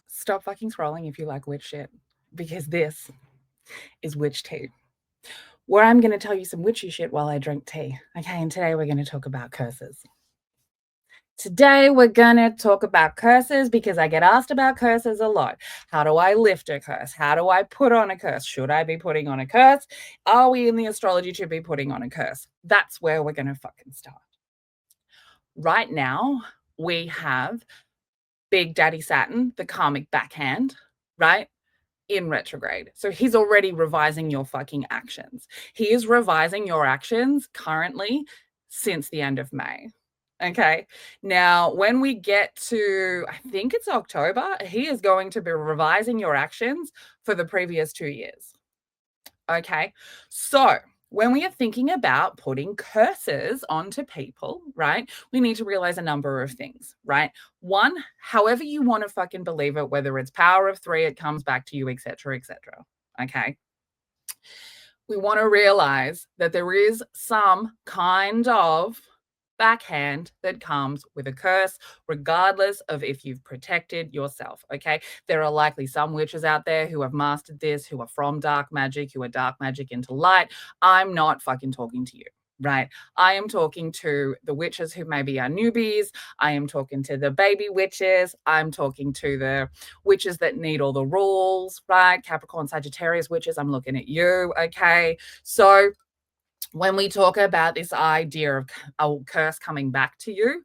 Stop fucking scrolling if you like witch shit, because this is witch tea, where I'm going to tell you some witchy shit while I drink tea. Okay, and today we're going to talk about curses. Today we're going to talk about curses because I get asked about curses a lot. How do I lift a curse? How do I put on a curse? Should I be putting on a curse? Are we in the astrology to be putting on a curse? That's where we're going to fucking start. Right now, we have Big Daddy Saturn, the karmic backhand, right? In retrograde. So he's already revising your fucking actions. He is revising your actions currently since the end of May. Okay. Now, when we get to, I think it's October, he is going to be revising your actions for the previous 2 years. Okay. So, when we are thinking about putting curses onto people, right, we need to realize a number of things, right? One, however you want to fucking believe it, whether it's power of three, it comes back to you, etc., etc. Okay. We want to realize that there is some kind of backhand that comes with a curse, regardless of if you've protected yourself. Okay. There are likely some witches out there who have mastered this, who are from dark magic, who are dark magic into light. I'm not fucking talking to you. Right. I am talking to the witches who maybe are newbies. I am talking to the baby witches. I'm talking to the witches that need all the rules, right? Capricorn, Sagittarius witches. I'm looking at you. Okay. So, when we talk about this idea of a curse coming back to you,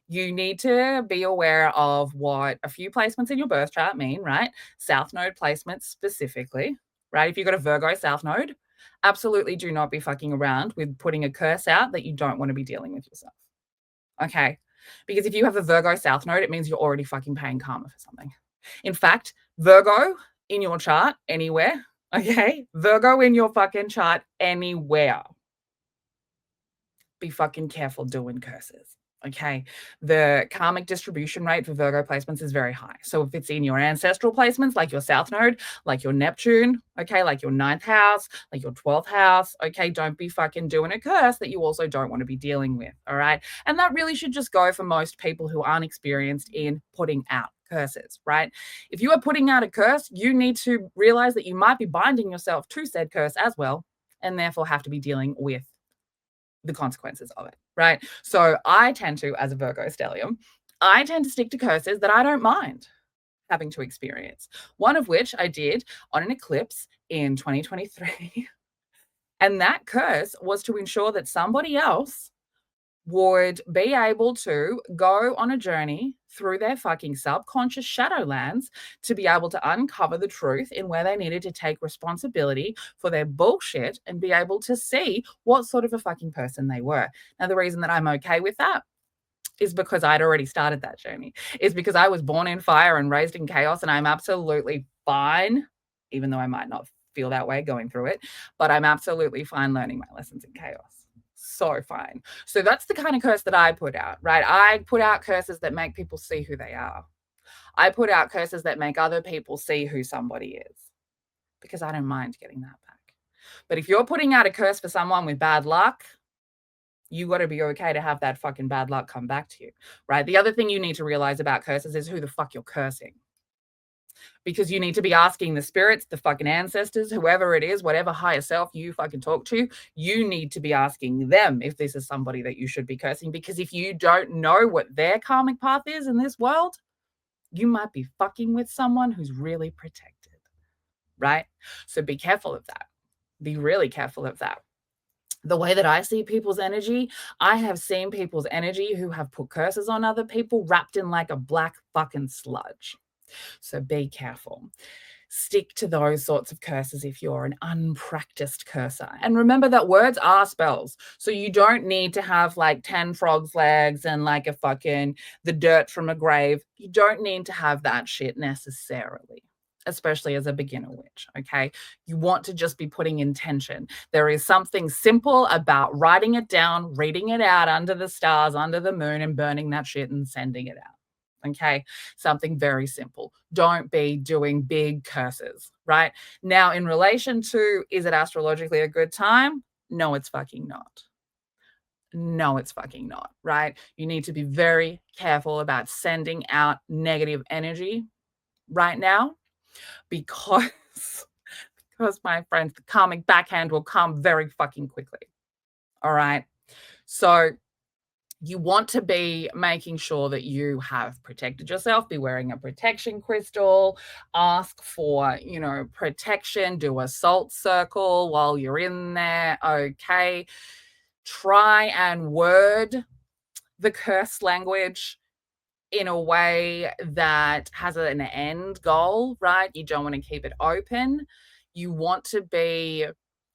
you need to be aware of what a few placements in your birth chart mean, right? South node placements specifically, right? If you've got a Virgo South node, absolutely do not be fucking around with putting a curse out that you don't want to be dealing with yourself. Okay. Because if you have a Virgo South node, it means you're already fucking paying karma for something. In fact, Virgo in your chart, anywhere, okay? Virgo in your fucking chart, anywhere, be fucking careful doing curses. Okay. The karmic distribution rate for Virgo placements is very high. So if it's in your ancestral placements, like your South Node, like your Neptune, okay, like your 9th house, like your 12th house, okay, don't be fucking doing a curse that you also don't want to be dealing with. All right. And that really should just go for most people who aren't experienced in putting out curses, right? If you are putting out a curse, you need to realize that you might be binding yourself to said curse as well, and therefore have to be dealing with the consequences of it, right? So I tend to, as a Virgo stellium, I tend to stick to curses that I don't mind having to experience. One of which I did on an eclipse in 2023. And that curse was to ensure that somebody else would be able to go on a journey through their fucking subconscious shadowlands to be able to uncover the truth in where they needed to take responsibility for their bullshit and be able to see what sort of a fucking person they were. Now, the reason that I'm okay with that is because I'd already started that journey, is because I was born in fire and raised in chaos, and I'm absolutely fine, even though I might not feel that way going through it, but I'm absolutely fine learning my lessons in chaos. So fine. So that's the kind of curse that I put out, right? I put out curses that make people see who they are. I put out curses that make other people see who somebody is, because I don't mind getting that back. But if you're putting out a curse for someone with bad luck, you got to be okay to have that fucking bad luck come back to you, right? The other thing you need to realize about curses is who the fuck you're cursing. Because you need to be asking the spirits, the fucking ancestors, whoever it is, whatever higher self you fucking talk to, you need to be asking them if this is somebody that you should be cursing. Because if you don't know what their karmic path is in this world, you might be fucking with someone who's really protected, right? So be careful of that. Be really careful of that. The way that I see people's energy, I have seen people's energy who have put curses on other people wrapped in like a black fucking sludge. So be careful. Stick to those sorts of curses if you're an unpracticed curser. And remember that words are spells. So you don't need to have like 10 frog's legs and like a fucking the dirt from a grave. You don't need to have that shit necessarily, especially as a beginner witch, okay? You want to just be putting intention. There is something simple about writing it down, reading it out under the stars, under the moon, and burning that shit and sending it out. Okay, something very simple. Don't be doing big curses, right? Now, in relation to is it astrologically a good time? No, it's fucking not. No, it's fucking not, right? You need to be very careful about sending out negative energy right now because because my friends, the karmic backhand will come very fucking quickly. All right. So you want to be making sure that you have protected yourself, be wearing a protection crystal, ask for, protection, do a salt circle while you're in there. Okay. Try and word the curse language in a way that has an end goal, right? You don't want to keep it open. You want to be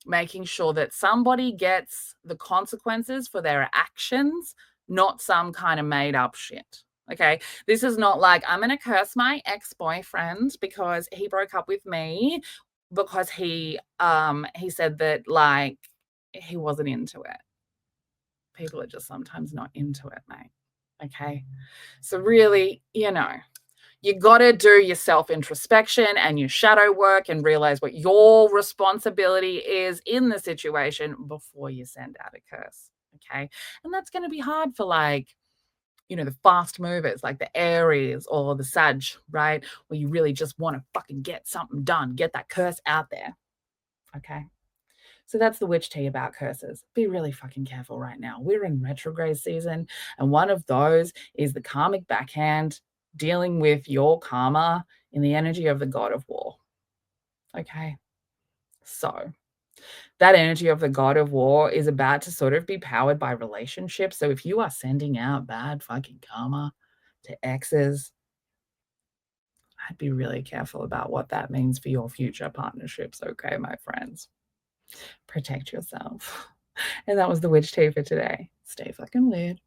making sure that somebody gets the consequences for their actions, not some kind of made up shit. Okay. This is not like, I'm going to curse my ex boyfriend because he broke up with me because he said that like he wasn't into it. People are just sometimes not into it, mate. Okay. So, really, you got to do your self introspection and your shadow work and realize what your responsibility is in the situation before you send out a curse. Okay. And that's going to be hard for the fast movers like the Aries or the Sag, right? Where you really just want to fucking get something done, get that curse out there. Okay. So that's the witch tea about curses. Be really fucking careful right now. We're in retrograde season, and one of those is the karmic backhand dealing with your karma in the energy of the god of war. Okay. So that energy of the god of war is about to sort of be powered by relationships. So if you are sending out bad fucking karma to exes, I'd be really careful about what that means for your future partnerships. Okay, my friends. Protect yourself. And that was the witch tea for today. Stay fucking weird.